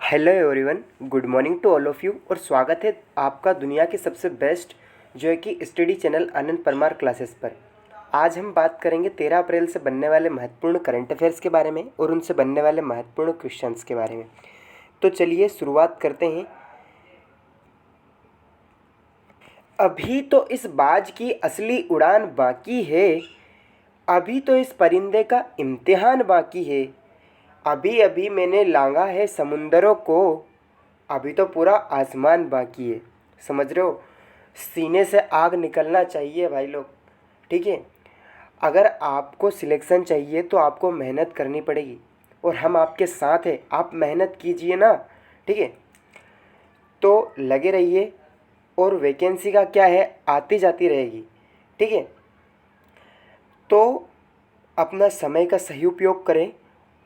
Hello everyone, good morning to all of you और स्वागत है आपका दुनिया के सबसे बेस्ट जो है कि स्टडी चैनल आनंद परमार क्लासेस पर। आज हम बात करेंगे 13 अप्रैल से बनने वाले महत्वपूर्ण करंट अफेयर्स के बारे में और उनसे बनने वाले महत्वपूर्ण क्वेश्चंस के बारे में। तो चलिए शुरुआत करते हैं। अभी तो इस बाज की असली उड़ान बाकी है, अभी तो इस परिंदे का इम्तिहान बाकी है। अभी अभी मैंने लांघा है समुंदरों को, अभी तो पूरा आसमान बाकी है। समझ रहे हो, सीने से आग निकलना चाहिए भाई लोग। ठीक है, अगर आपको सिलेक्शन चाहिए तो आपको मेहनत करनी पड़ेगी और हम आपके साथ हैं। आप मेहनत कीजिए ना, ठीक है। तो लगे रहिए और वैकेंसी का क्या है, आती जाती रहेगी। ठीक है, तो अपना समय का सही उपयोग करें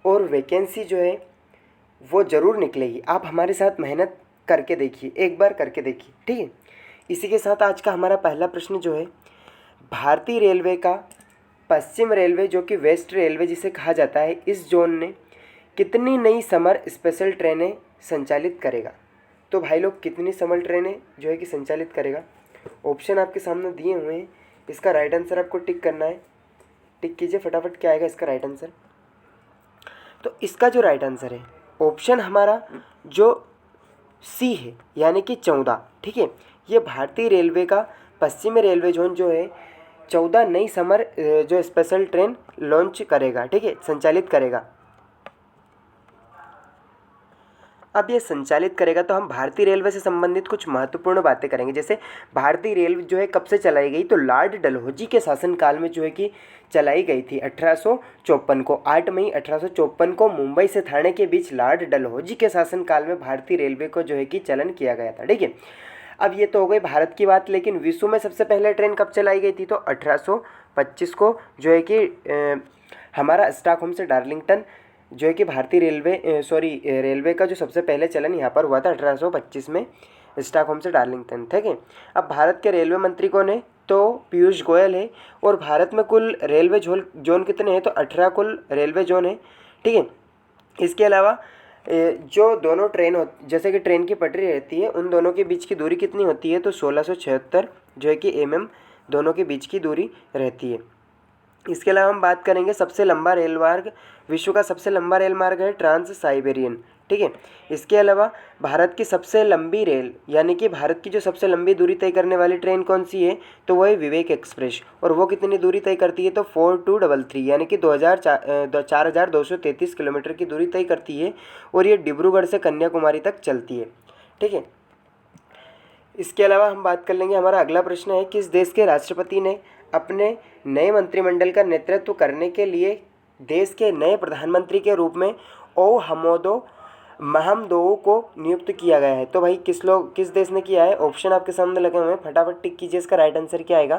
और वैकेंसी जो है वो ज़रूर निकलेगी। आप हमारे साथ मेहनत करके देखिए, एक बार करके देखिए, ठीक है। इसी के साथ आज का हमारा पहला प्रश्न जो है, भारतीय रेलवे का पश्चिम रेलवे जो कि वेस्ट रेलवे जिसे कहा जाता है, इस जोन ने कितनी नई समर स्पेशल ट्रेनें संचालित करेगा। तो भाई लोग कितनी समर ट्रेनें जो है कि संचालित करेगा, ऑप्शन आपके सामने दिए हुए हैं। इसका राइट आंसर आपको टिक करना है। टिक कीजिए फटाफट, क्या आएगा इसका राइट आंसर। तो इसका जो राइट आंसर है ऑप्शन हमारा जो सी है, यानी कि 14। ठीक है, ये भारतीय रेलवे का पश्चिमी रेलवे जोन जो है 14 नई समर जो स्पेशल ट्रेन लॉन्च करेगा, ठीक है, संचालित करेगा। अब ये संचालित करेगा तो हम भारतीय रेलवे से संबंधित कुछ महत्वपूर्ण बातें करेंगे। जैसे भारतीय रेलवे जो है कब से चलाई गई, तो लॉर्ड डलहौजी के शासनकाल में जो है कि चलाई गई थी 1854 को। 8 मई 1854 को मुंबई से ठाणे के बीच लॉर्ड डलहौजी के शासनकाल में भारतीय रेलवे को जो है कि चलन किया गया था। ठीक है, अब ये तो हो गई भारत की बात, लेकिन विश्व में सबसे पहले ट्रेन कब चलाई गई थी, तो 1825 को जो है कि हमारा स्टॉकहोम से डार्लिंगटन जो है कि भारतीय रेलवे का जो सबसे पहले चलन यहाँ पर हुआ था 1825 में, स्टॉकहोम से डार्लिंगटन। ठीक है, अब भारत के रेलवे मंत्री कौन है, तो पीयूष गोयल है। और भारत में कुल रेलवे जोन कितने हैं, तो 18 कुल रेलवे जोन है। ठीक है, इसके अलावा जो दोनों ट्रेन जैसे कि ट्रेन की पटरी रहती है, उन दोनों के बीच की दूरी कितनी होती है, तो 1676 जो है कि दोनों के बीच की दूरी रहती है। इसके अलावा हम बात करेंगे सबसे लंबा रेल मार्ग, विश्व का सबसे लंबा रेल मार्ग है ट्रांस साइबेरियन। ठीक है, इसके अलावा भारत की सबसे लंबी रेल, यानी कि भारत की जो सबसे लंबी दूरी तय करने वाली ट्रेन कौन सी है, तो वो है विवेक एक्सप्रेस। और वो कितनी दूरी तय करती है, तो 4233 यानी कि 4233 किलोमीटर की दूरी तय करती है। और ये डिब्रूगढ़ से कन्याकुमारी तक चलती है। ठीक है, इसके अलावा हम बात कर लेंगे, हमारा अगला प्रश्न है, किस देश के राष्ट्रपति ने अपने नए मंत्रिमंडल का नेतृत्व करने के लिए देश के नए प्रधानमंत्री के रूप में ओ हमोदो महमदोउ को नियुक्त किया गया है। तो भाई किस देश ने किया है, ऑप्शन आपके सामने लगे हुए हैं, फटाफट टिक कीजिए, इसका राइट आंसर क्या आएगा।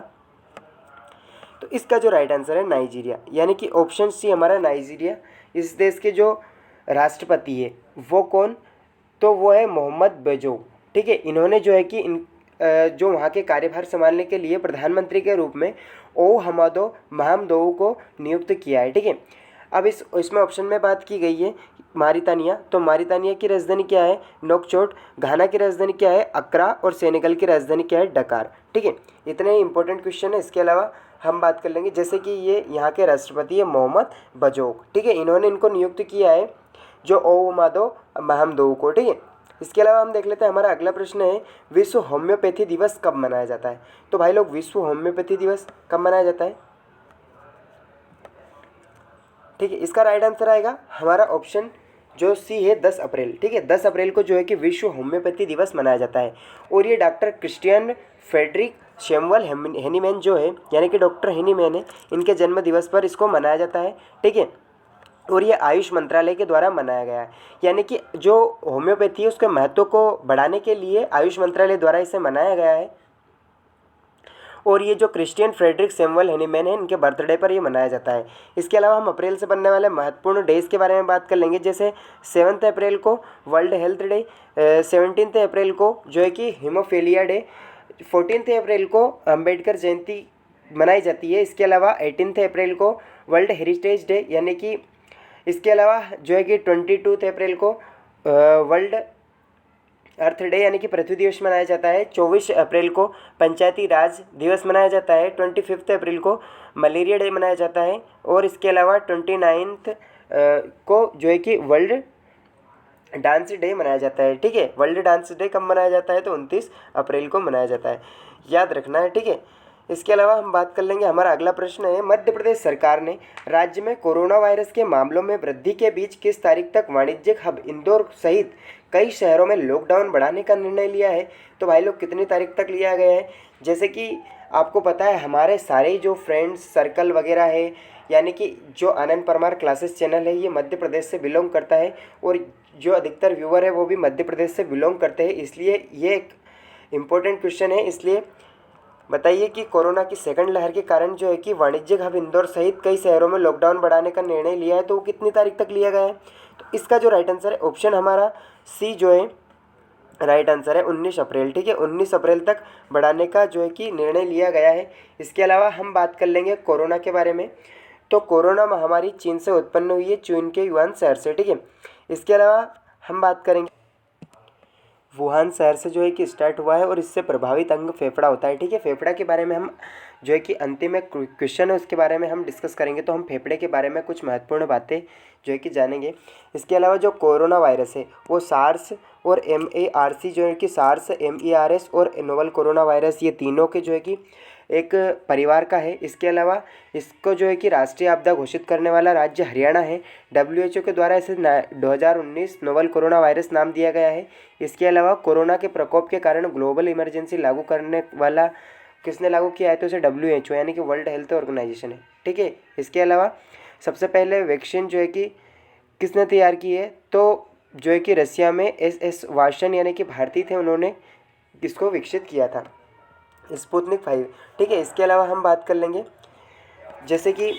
तो इसका जो राइट आंसर है नाइजीरिया, यानी कि ऑप्शन सी हमारा नाइजीरिया। इस देश के जो राष्ट्रपति है वो कौन, तो वो है मोहम्मद बेजो। ठीक है, इन्होंने जो है कि जो वहाँ के कार्यभार संभालने के लिए प्रधानमंत्री के रूप में ओ हमादो महमदोउ को नियुक्त किया है। ठीक है, अब इसमें ऑप्शन में बात की गई है मारितानिया, तो मारितानिया की राजधानी क्या है, नोकचोट। घाना की राजधानी क्या है, अक्रा। और सेनेगल की राजधानी क्या है, डकार। ठीक है, इतने इंपॉर्टेंट क्वेश्चन है। इसके अलावा हम बात कर लेंगे, जैसे कि ये यहाँ के राष्ट्रपति है मोहम्मद बजोक। ठीक है, इन्होंने इनको नियुक्त किया है जो ओ हमादो महमदोउ को। ठीक है, इसके अलावा हम देख लेते हैं, हमारा अगला प्रश्न है, विश्व होम्योपैथी दिवस कब मनाया जाता है। तो भाई लोग विश्व होम्योपैथी दिवस कब मनाया जाता है। ठीक है, इसका राइट आंसर आएगा हमारा ऑप्शन जो सी है 10 अप्रैल। ठीक है, 10 अप्रैल को जो है कि विश्व होम्योपैथी दिवस मनाया जाता है। और ये doctor Christian Frederick Samuel Hahnemann जो है, यानी कि डॉक्टर हेनीमैन है, इनके जन्म दिवस पर इसको मनाया जाता है। ठीक है, और ये आयुष मंत्रालय के द्वारा मनाया गया है, यानी कि जो होम्योपैथी है उसके महत्व को बढ़ाने के लिए आयुष मंत्रालय द्वारा इसे मनाया गया है। और ये जो क्रिस्टियन फ्रेडरिक सैमुअल हेनीमैन है, इनके बर्थडे पर ये मनाया जाता है। इसके अलावा हम अप्रैल से बनने वाले महत्वपूर्ण डेज के बारे में बात कर लेंगे, जैसे 7 अप्रैल को वर्ल्ड हेल्थ डे, 17 अप्रैल को जो है कि हीमोफीलिया डे, 14 अप्रैल को अम्बेडकर जयंती मनाई जाती है। इसके अलावा 18 अप्रैल को वर्ल्ड हेरिटेज डे, यानी कि इसके अलावा जो है कि 22 अप्रैल को वर्ल्ड अर्थ डे यानी कि पृथ्वी दिवस मनाया जाता है। 24 अप्रैल को पंचायती राज दिवस मनाया जाता है। 25 अप्रैल को मलेरिया डे मनाया जाता है। और इसके अलावा 29 को जो है कि वर्ल्ड डांस डे मनाया जाता है। ठीक है, वर्ल्ड डांस डे कब मनाया जाता है? तो 29 अप्रैल को मनाया जाता है, याद रखना है। ठीक है, इसके अलावा हम बात कर लेंगे, हमारा अगला प्रश्न है, मध्य प्रदेश सरकार ने राज्य में कोरोना वायरस के मामलों में वृद्धि के बीच किस तारीख तक वाणिज्यिक हब इंदौर सहित कई शहरों में लॉकडाउन बढ़ाने का निर्णय लिया है? तो भाई लोग कितनी तारीख तक लिया गया है? जैसे कि आपको पता है हमारे सारे जो फ्रेंड्स सर्कल वगैरह है, यानी कि जो आनंद परमार क्लासेस चैनल है, ये मध्य प्रदेश से बिलोंग करता है और जो अधिकतर व्यूअर है वो भी मध्य प्रदेश से बिलोंग करते हैं, इसलिए ये एक इम्पोर्टेंट क्वेश्चन है। इसलिए बताइए कि कोरोना की सेकंड लहर के कारण जो है कि वाणिज्यिक हब इंदौर सहित कई शहरों में लॉकडाउन बढ़ाने का निर्णय लिया है, तो वो कितनी तारीख तक लिया गया है? तो इसका जो राइट आंसर है ऑप्शन हमारा सी जो है राइट आंसर है 19 अप्रैल। ठीक है, 19 अप्रैल तक बढ़ाने का जो है कि निर्णय लिया गया है। इसके अलावा हम बात कर लेंगे कोरोना के बारे में। तो कोरोना महामारी चीन से उत्पन्न हुई है, चीन के युहान शहर से। ठीक है, इसके अलावा हम बात करेंगे वुहान शहर से जो है कि स्टार्ट हुआ है और इससे प्रभावित अंग फेफड़ा होता है। ठीक है, फेफड़ा के बारे में हम जो है कि अंतिम एक क्वेश्चन है उसके बारे में हम डिस्कस करेंगे, तो हम फेफड़े के बारे में कुछ महत्वपूर्ण बातें जो है कि जानेंगे। इसके अलावा जो कोरोना वायरस है वो सार्स और MARS जो है कि सार्स, MERS और नोवल कोरोना वायरस, ये तीनों के जो है कि एक परिवार का है। इसके अलावा इसको जो है कि राष्ट्रीय आपदा घोषित करने वाला राज्य हरियाणा है। WHO के द्वारा इसे 2019 नोवल कोरोना वायरस नाम दिया गया है। इसके अलावा कोरोना के प्रकोप के कारण ग्लोबल इमरजेंसी लागू करने वाला किसने लागू किया है? तो इसे WHO यानी कि वर्ल्ड हेल्थ ऑर्गेनाइजेशन है। ठीक है, इसके अलावा सबसे पहले वैक्सीन जो है कि किसने तैयार की है? तो जो है कि रसिया में SS वार्शन यानी कि भारतीय थे, उन्होंने इसको विकसित किया था, स्पुतनिक 5। ठीक है, इसके अलावा हम बात कर लेंगे जैसे कि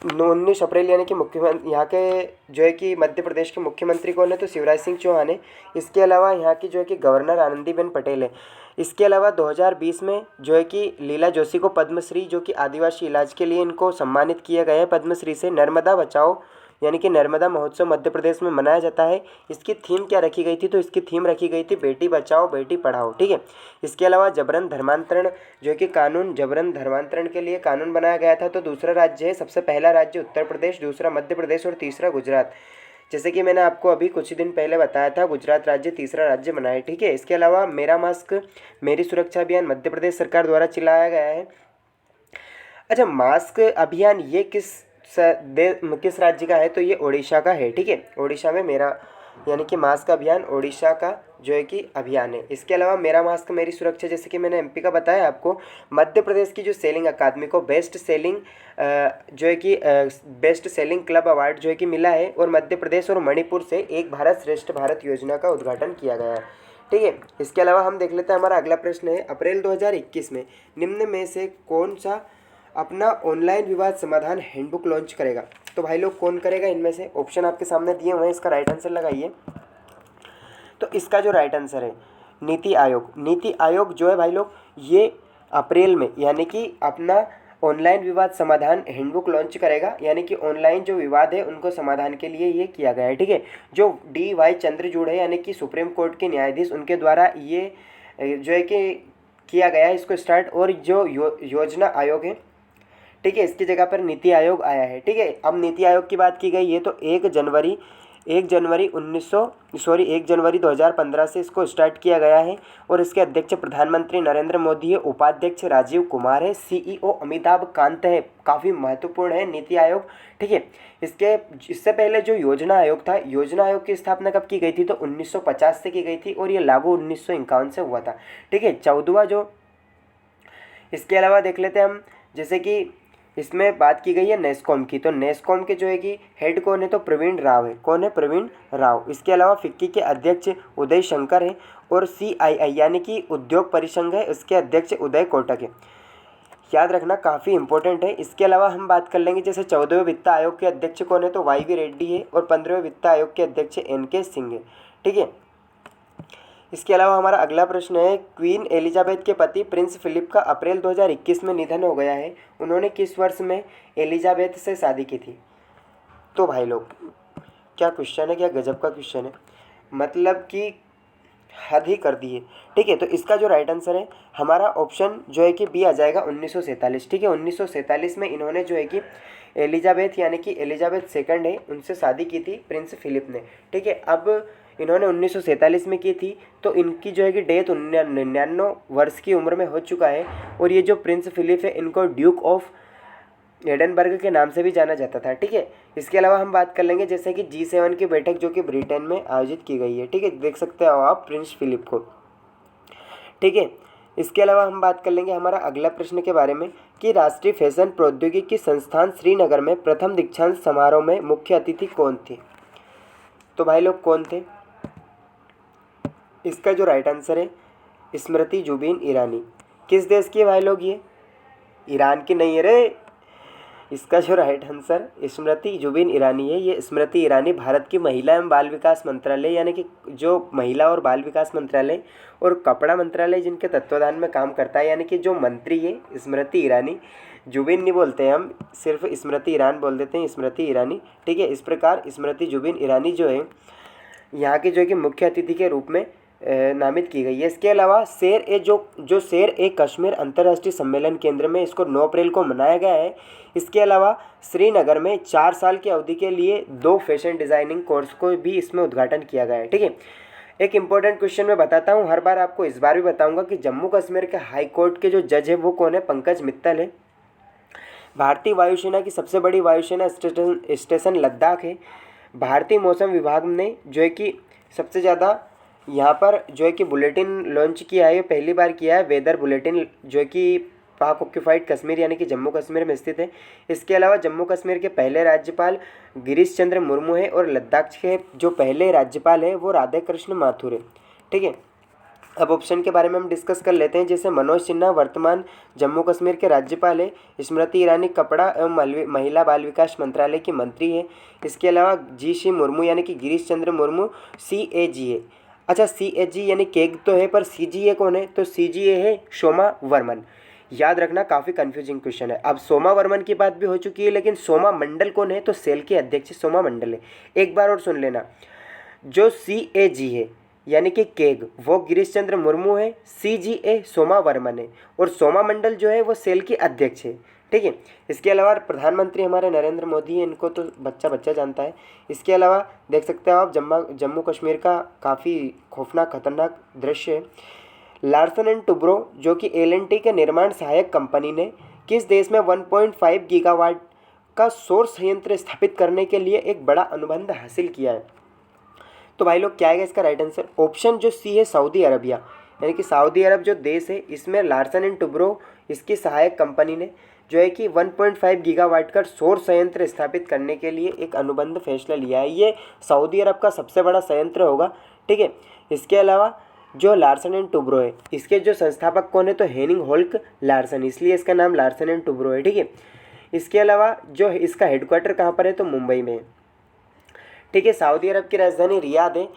19 अप्रैल यानी कि मुख्यमंत्री यहाँ के जो है कि मध्य प्रदेश के मुख्यमंत्री कौन है? तो शिवराज सिंह चौहान है। इसके अलावा यहाँ की जो है कि गवर्नर आनंदीबेन पटेल है। इसके अलावा 2020 में जो है कि लीला जोशी को पद्मश्री जो कि आदिवासी इलाज के लिए इनको सम्मानित किया गया है पद्मश्री से। नर्मदा बचाओ यानी कि नर्मदा महोत्सव मध्य प्रदेश में मनाया जाता है। इसकी थीम क्या रखी गई थी? तो इसकी थीम रखी गई थी बेटी बचाओ बेटी पढ़ाओ। ठीक है, इसके अलावा जबरन धर्मांतरण जो है कि कानून, जबरन धर्मांतरण के लिए कानून बनाया गया था। तो दूसरा राज्य है, सबसे पहला राज्य उत्तर प्रदेश, दूसरा मध्य प्रदेश और तीसरा गुजरात। जैसे कि मैंने आपको अभी कुछ दिन पहले बताया था, गुजरात राज्य तीसरा राज्य बना है। ठीक है, इसके अलावा मेरा मास्क मेरी सुरक्षा अभियान मध्य प्रदेश सरकार द्वारा चलाया गया है। अच्छा, मास्क अभियान ये किस राज्य का है? तो ये ओडिशा का है। ठीक है, ओडिशा में मेरा यानी कि मास्क अभियान ओडिशा का जो है कि अभियान है। इसके अलावा मेरा मास्क मेरी सुरक्षा, जैसे कि मैंने MP का बताया आपको, मध्य प्रदेश की जो सेलिंग अकादमी को बेस्ट सेलिंग जो है कि बेस्ट सेलिंग क्लब अवार्ड जो है कि मिला है। और मध्य प्रदेश और मणिपुर से एक भारत श्रेष्ठ भारत योजना का उद्घाटन किया गया है। ठीक है, इसके अलावा हम देख लेते हैं, हमारा अगला प्रश्न है, अप्रैल 2021 में निम्न में से कौन सा अपना ऑनलाइन विवाद समाधान हैंडबुक लॉन्च करेगा? तो भाई लोग कौन करेगा? इनमें से ऑप्शन आपके सामने दिए हुए हैं, इसका राइट आंसर लगाइए। तो इसका जो राइट आंसर है नीति आयोग। नीति आयोग जो है भाई लोग ये अप्रैल में यानी कि अपना ऑनलाइन विवाद समाधान हैंडबुक लॉन्च करेगा, यानी कि ऑनलाइन जो विवाद है उनको समाधान के लिए ये किया गया है। ठीक है, जो DY चंद्रचूड़ है यानी कि सुप्रीम कोर्ट के न्यायाधीश, उनके द्वारा ये जो है कि किया गया है इसको स्टार्ट। और जो योजना आयोग है, ठीक है, इसकी जगह पर नीति आयोग आया है। ठीक है, अब नीति आयोग की बात की गई है तो 1 जनवरी 2015 से इसको स्टार्ट किया गया है। और इसके अध्यक्ष प्रधानमंत्री नरेंद्र मोदी है, उपाध्यक्ष राजीव कुमार है, CEO अमिताभ कांत है। काफ़ी महत्वपूर्ण है नीति आयोग। ठीक है, इससे पहले जो योजना आयोग था, योजना आयोग की स्थापना कब की गई थी? तो 1950 से की गई थी और ये लागू 1951 से हुआ था। ठीक है, 14वां जो इसके अलावा देख लेते हैं हम, जैसे कि इसमें बात की गई है नेस्कॉम की। तो नेस्कॉम के जो है कि हेड कौन है? तो प्रवीण राव है। कौन है? प्रवीण राव। इसके अलावा फिक्की के अध्यक्ष उदय शंकर है और CII यानी कि उद्योग परिसंघ है, इसके अध्यक्ष उदय कोटक है। याद रखना, काफ़ी इंपॉर्टेंट है। इसके अलावा हम बात कर लेंगे जैसे 14वें वित्त आयोग के अध्यक्ष कौन है? तो YV रेड्डी है और 15वें वित्त आयोग के अध्यक्ष NK सिंह है। ठीक है, इसके अलावा हमारा अगला प्रश्न है, क्वीन एलिजाबेथ के पति प्रिंस फिलिप का अप्रैल 2021 में निधन हो गया है। उन्होंने किस वर्ष में एलिजाबेथ से शादी की थी? तो भाई लोग क्या क्वेश्चन है, क्या गजब का क्वेश्चन है, मतलब कि हद ही कर दी है। ठीक है, तो इसका जो राइट आंसर है हमारा ऑप्शन जो है कि बी आ जाएगा 1947। ठीक है, 1947 में इन्होंने जो है कि एलिजाबेथ यानी कि एलिजाबेथ सेकंड है उनसे शादी की थी प्रिंस फिलिप ने। ठीक है, अब इन्होंने 1947 में की थी, तो इनकी जो है कि डेथ 99 वर्ष की उम्र में हो चुका है। और ये जो प्रिंस फिलिप है इनको ड्यूक ऑफ एडनबर्ग के नाम से भी जाना जाता था। ठीक है, इसके अलावा हम बात कर लेंगे जैसे कि G7 की बैठक जो कि ब्रिटेन में आयोजित की गई है। ठीक है, देख सकते हो आप प्रिंस फिलिप को। ठीक है, इसके अलावा हम बात कर लेंगे हमारा अगला प्रश्न के बारे में कि राष्ट्रीय फैशन प्रौद्योगिकी संस्थान श्रीनगर में प्रथम दीक्षांत समारोह में मुख्य अतिथि कौन थे? तो भाई लोग कौन थे? इसका जो राइट आंसर है स्मृति जुबिन ईरानी। किस देश की है भाई लोग ये? ईरान की नहीं है रे। इसका जो राइट आंसर स्मृति जुबिन ईरानी है। ये स्मृति ईरानी भारत की महिला एवं बाल विकास मंत्रालय यानी कि जो महिला और बाल विकास मंत्रालय और कपड़ा मंत्रालय जिनके तत्वाधान में काम करता है, यानी कि जो मंत्री है स्मृति ईरानी, जुबिन नहीं बोलते हैं हम, सिर्फ स्मृति ईरान बोल देते हैं, स्मृति ईरानी। ठीक है, इस प्रकार स्मृति जुबिन ईरानी जो है यहाँ के जो है कि मुख्य अतिथि के रूप में नामित की गई है। इसके अलावा शेर ए जो शेर ए कश्मीर अंतर्राष्ट्रीय सम्मेलन केंद्र में इसको 9 अप्रैल को मनाया गया है। इसके अलावा श्रीनगर में 4 साल की अवधि के लिए 2 फैशन डिज़ाइनिंग कोर्स को भी इसमें उद्घाटन किया गया है। ठीक है, एक इंपॉर्टेंट क्वेश्चन मैं बताता हूँ, हर बार आपको इस बार भी बताऊँगा कि जम्मू कश्मीर के हाई कोर्ट के जो जज है वो कौन है? पंकज मित्तल है। भारतीय वायुसेना की सबसे बड़ी वायुसेना स्टेशन लद्दाख है। भारतीय मौसम विभाग ने जो है कि सबसे ज़्यादा यहाँ पर जो है कि बुलेटिन लॉन्च किया है, ये पहली बार किया है वेदर बुलेटिन, जो है कि पाक ऑक्यूपाइड कश्मीर यानी कि जम्मू कश्मीर में स्थित है। इसके अलावा जम्मू कश्मीर के पहले राज्यपाल गिरीश चंद्र मुर्मू है और लद्दाख के जो पहले राज्यपाल है वो राधे कृष्ण माथुर है। ठीक है, अब ऑप्शन के बारे में हम डिस्कस कर लेते हैं। जैसे मनोज सिन्हा वर्तमान जम्मू कश्मीर के राज्यपाल है। स्मृति ईरानी कपड़ा एवं महिला बाल विकास मंत्रालय की मंत्री है। इसके अलावा G.C. मुर्मू यानी कि गिरीश चंद्र मुर्मू CAG है। अच्छा, CAG यानी केग तो है, पर CGA कौन है? तो CGA है सोमा वर्मन। याद रखना, काफ़ी कंफ्यूजिंग क्वेश्चन है। अब सोमा वर्मन की बात भी हो चुकी है, लेकिन सोमा मंडल कौन है? तो सेल के अध्यक्ष सोमा मंडल है। एक बार और सुन लेना, जो CAG है यानी कि केग वो गिरीश चंद्र मुर्मू है, CGA सोमा वर्मन है और सोमा मंडल जो है वो सेल के अध्यक्ष है। ठीक है, इसके अलावा प्रधानमंत्री हमारे नरेंद्र मोदी हैं, इनको तो बच्चा बच्चा जानता है। इसके अलावा देख सकते हो आप जम्मू कश्मीर का काफ़ी खौफनाक खतरनाक दृश्य है। लार्सन एंड टुब्रो जो कि L&T के निर्माण सहायक कंपनी ने किस देश में 1.5 गीगावाट का सौर संयंत्र स्थापित करने के लिए एक बड़ा अनुबंध हासिल किया है? तो भाई लोग क्या है इसका राइट आंसर? ऑप्शन जो सी है सऊदी अरबिया, यानी कि सऊदी अरब जो देश है इसमें लार्सन एंड टुब्रो इसकी सहायक कंपनी ने जो है कि 1.5 गीगावाट का सौर संयंत्र स्थापित करने के लिए एक अनुबंध फैसला लिया है। ये सऊदी अरब का सबसे बड़ा संयंत्र होगा। ठीक है, इसके अलावा जो लार्सन एंड टुब्रो है इसके जो संस्थापक कौन है? तो हेनिंग होल्क लार्सन, इसलिए इसका नाम लार्सन एंड टुब्रो है। ठीक है, इसके अलावा जो इसका हेडक्वार्टर कहाँ पर है? तो मुंबई में है। ठीक है, सऊदी अरब की राजधानी रियाद है।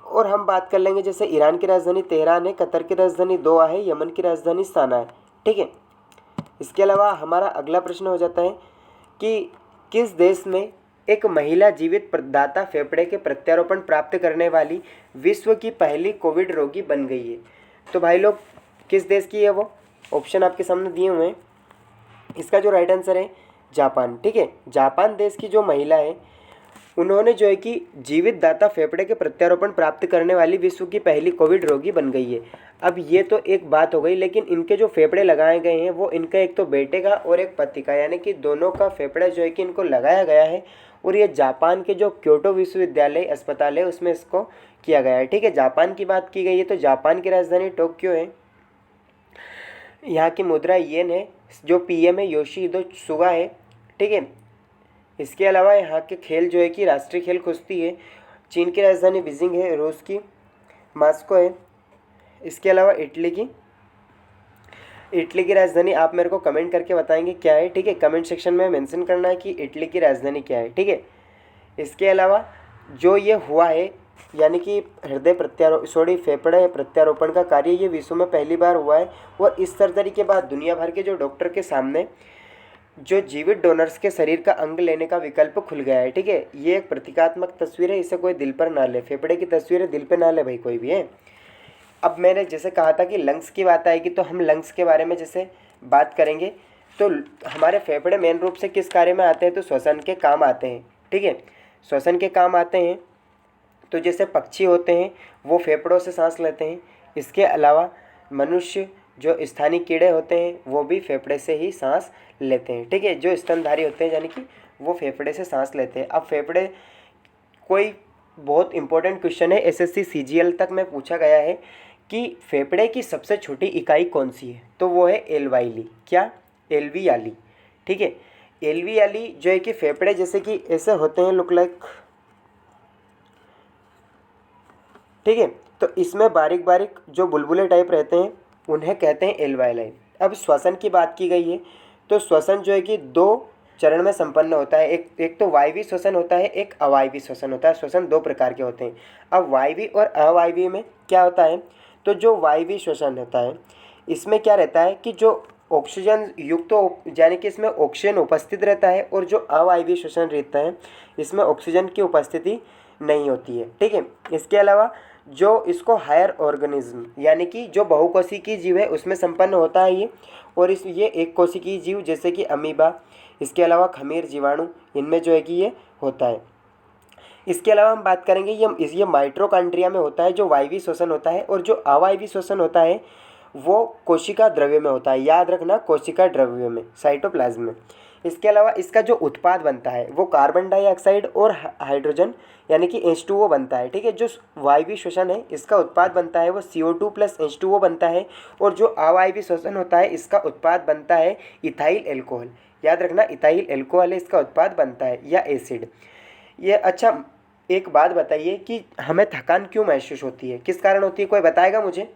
और हम बात कर लेंगे जैसे ईरान की राजधानी तेहरान है, कतर की राजधानी दोहा है, यमन की राजधानी साना है। ठीक है, इसके अलावा हमारा अगला प्रश्न हो जाता है कि किस देश में एक महिला जीवित दाता फेफड़े के प्रत्यारोपण प्राप्त करने वाली विश्व की पहली कोविड रोगी बन गई है? तो भाई लोग किस देश की है वो? ऑप्शन आपके सामने दिए हुए हैं। इसका जो राइट आंसर है जापान। ठीक है, जापान देश की जो महिला है उन्होंने जो है कि जीवित दाता फेफड़े के प्रत्यारोपण प्राप्त करने वाली विश्व की पहली कोविड रोगी बन गई है। अब ये तो एक बात हो गई, लेकिन इनके जो फेफड़े लगाए गए हैं वो इनका एक तो बेटे का और एक पति का, यानी कि दोनों का फेफड़ा जो है कि इनको लगाया गया है। और ये जापान के जो क्योटो विश्वविद्यालय अस्पताल है उसमें इसको किया गया है। ठीक है, जापान की बात की गई है तो जापान की राजधानी टोक्यो है। यहाँ की मुद्रा येन है। जो PM है योशिहिदो सुगा है। ठीक है, इसके अलावा यहाँ के खेल जो है कि राष्ट्रीय खेल कुश्ती है। चीन की राजधानी बीजिंग है, रूस की मॉस्को है। इसके अलावा इटली की राजधानी आप मेरे को कमेंट करके बताएंगे क्या है। ठीक है, कमेंट सेक्शन में मेंशन करना है कि इटली की राजधानी क्या है। ठीक है, इसके अलावा जो ये हुआ है यानी कि फेफड़े प्रत्यारोपण का कार्य ये विश्व में पहली बार हुआ है। और इस सर्जरी के बाद दुनिया भर के जो डॉक्टर के सामने जो जीवित डोनर्स के शरीर का अंग लेने का विकल्प खुल गया है। ठीक है, ये एक प्रतीकात्मक तस्वीर है, इसे कोई दिल पर ना ले। फेफड़े की तस्वीर है, दिल पे ना ले भाई कोई भी है। अब मैंने जैसे कहा था कि लंग्स की बात आएगी तो हम लंग्स के बारे में जैसे बात करेंगे तो हमारे फेफड़े मेन रूप से किस कार्य में आते हैं, तो श्वसन के काम आते हैं। ठीक है, श्वसन के काम आते हैं। तो जैसे पक्षी होते हैं वो फेफड़ों से सांस लेते हैं। इसके अलावा मनुष्य जो स्थानीय कीड़े होते हैं वो भी फेफड़े से ही सांस लेते हैं। ठीक है, जो स्तनधारी होते हैं यानी कि वो फेफड़े से सांस लेते हैं। अब फेफड़े कोई बहुत इंपॉर्टेंट क्वेश्चन है, एसएससी सीजीएल तक में पूछा गया है कि फेफड़े की सबसे छोटी इकाई कौन सी है, तो वो है एल्वियाली। क्या? एल्वियाली। ठीक है, एल्वियाली जो है कि फेफड़े जैसे कि ऐसे होते हैं, लुक लाइक। ठीक है, तो इसमें बारीक बारीक जो बुलबुले टाइप रहते हैं उन्हें कहते हैं एल्वियाली। अब श्वसन की बात की गई है तो श्वसन जो है कि दो चरण में संपन्न होता है। एक तो वायवीय श्वसन होता है, एक अवायवीय श्वसन होता है। श्वसन दो प्रकार के होते हैं। अब वायवीय और अवायवीय में क्या होता है, तो जो वायवीय श्वसन होता है इसमें क्या रहता है कि जो ऑक्सीजन युक्त यानी कि इसमें ऑक्सीजन उपस्थित रहता है, और जो अवायवीय श्वसन रहता है इसमें ऑक्सीजन की उपस्थिति नहीं होती है। ठीक है, इसके अलावा जो इसको हायर ऑर्गेनिज्म यानी कि जो बहुकोशिकीय जीव है उसमें संपन्न होता है ये, और ये एक कोशिकीय जीव जैसे कि अमीबा, इसके अलावा खमीर जीवाणु, इनमें जो है कि ये होता है। इसके अलावा हम बात करेंगे ये माइटोकॉन्ड्रिया में होता है जो वायवीय श्वसन होता है, और जो अवायवीय श्वसन होता है वो कोशिका द्रव्य में होता है। याद रखना, कोशिका द्रव्य में, साइटोप्लाज्म में। इसके अलावा इसका जो उत्पाद बनता है वो कार्बन डाइऑक्साइड और हाइड्रोजन यानी कि H2O बनता है। ठीक है, जो वायवीय श्वसन है इसका उत्पाद बनता है वो CO2 प्लस H2O बनता है, और जो अवायवीय श्वसन होता है इसका उत्पाद बनता है इथाइल एल्कोहल। याद रखना, इथाइल एल्कोहल इसका उत्पाद बनता है, या एसिड। ये अच्छा, एक बात बताइए कि हमें थकान क्यों महसूस होती है, किस कारण होती है, कोई बताएगा मुझे?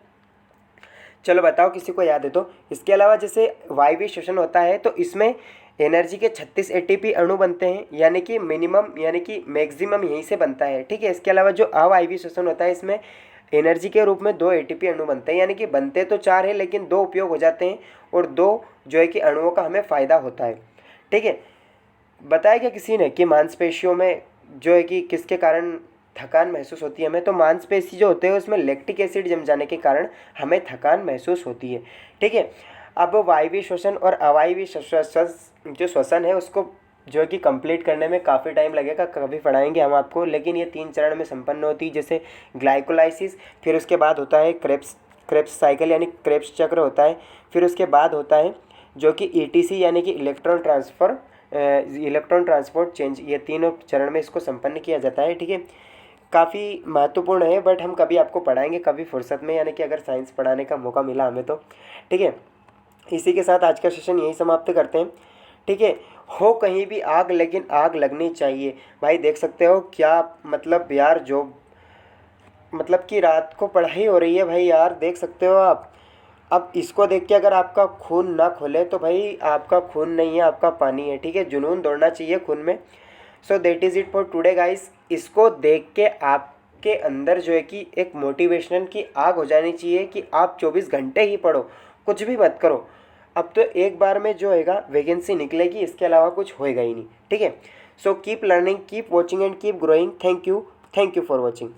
चलो बताओ, किसी को याद है तो। इसके अलावा जैसे वायवीय श्वसन होता है तो इसमें एनर्जी के 36 एटीपी अणु बनते हैं, यानी कि मिनिमम यानी कि मैक्सिमम यहीं से बनता है। ठीक है, इसके अलावा जो अवायवीय श्वसन होता है इसमें एनर्जी के रूप में 2 एटीपी अणु बनते हैं, यानी कि बनते तो 4 है लेकिन 2 उपयोग हो जाते हैं, और 2 जो है कि अणुओं का हमें फ़ायदा होता है। ठीक है, बताया क्या किसी ने कि मांसपेशियों में जो है कि किसके कारण थकान महसूस होती है हमें, तो मांसपेशी जो होते हैं उसमें लैक्टिक एसिड जम जाने के कारण हमें थकान महसूस होती है। ठीक है, अब वायवीय श्वसन और अवायवीय जो श्वसन है उसको जो है कि कंप्लीट करने में काफ़ी टाइम लगेगा, कभी पढ़ाएंगे हम आपको, लेकिन ये 3 चरण में संपन्न होती है। जैसे ग्लाइकोलाइसिस, फिर उसके बाद होता है क्रेब्स साइकिल यानी क्रेब्स चक्र होता है, फिर उसके बाद होता है जो कि ETC यानी कि इलेक्ट्रॉन ट्रांसपोर्ट चेंज। ये तीनों चरण में इसको संपन्न किया जाता है। ठीक है, काफ़ी महत्वपूर्ण है, बट हम कभी आपको पढ़ाएंगे कभी फुर्सत में, यानी कि अगर साइंस पढ़ाने का मौका मिला हमें तो। ठीक है, इसी के साथ आज का सेशन यही समाप्त करते हैं। ठीक है, हो कहीं भी आग लेकिन आग लगनी चाहिए। भाई देख सकते हो क्या मतलब यार, जो मतलब कि रात को पढ़ाई हो रही है भाई यार, देख सकते हो आप। अब इसको देख के अगर आपका खून ना खोले तो भाई आपका खून नहीं है, आपका पानी है। ठीक है, जुनून दौड़ना चाहिए खून में। So that is it for today guys. इसको देख के आपके अंदर जो है कि एक मोटिवेशन की आग हो जानी चाहिए कि आप 24 घंटे ही पढ़ो, कुछ भी मत करो। अब तो एक बार में जो होगा वैकेंसी निकलेगी, इसके अलावा कुछ होएगा ही नहीं। ठीक है, so keep learning, keep watching and keep growing. Thank you for watching.